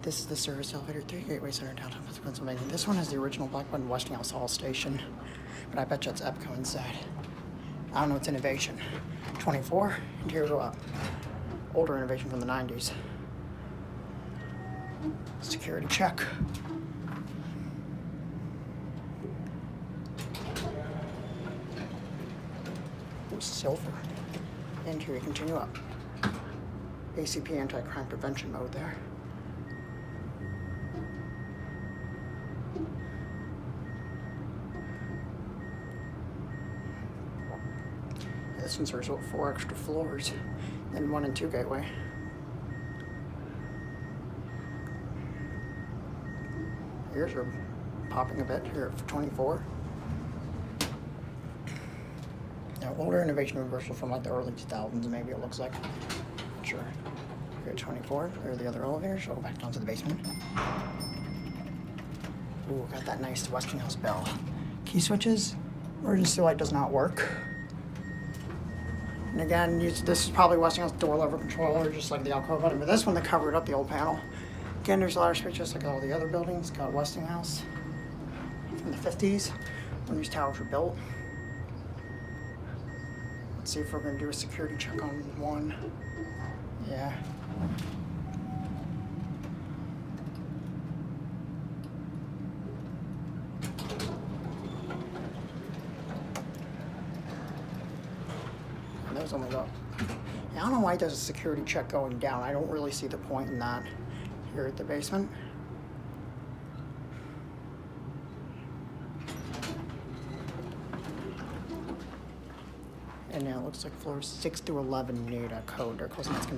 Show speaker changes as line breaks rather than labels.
This is the service elevator, 3 Gateway Center, downtown Pennsylvania. This one has the original black button Westinghouse Hall station, but I bet you it's EPCO inside. I don't know, it's innovation. 24, interior go up. Older innovation from the 90s. Security check. Ooh, silver. Interior, continue up. ACP anti-crime prevention mode there. This one serves 4 extra floors, then 1 and 2 gateway. Ears are popping a bit here for 24. Now, older innovation reversal from like the early 2000s, maybe it looks like. Not sure. Here at 24, there are the other elevators. I'll go back down to the basement. Ooh, got that nice Westinghouse bell. Key switches. Emergency light does not work. And again, this is probably Westinghouse door lever controller, just like the alcove button, but this one, they covered up the old panel. Again, there's ladder switch just like all the other buildings. Got Westinghouse from the 50s when these towers were built. Let's see if we're gonna do a security check on one. Yeah. There's only about, I don't know why there's a security check going down. I don't really see the point in that here at the basement. And now it looks like floors 6 through 11 need a code. They're closing. That's gonna be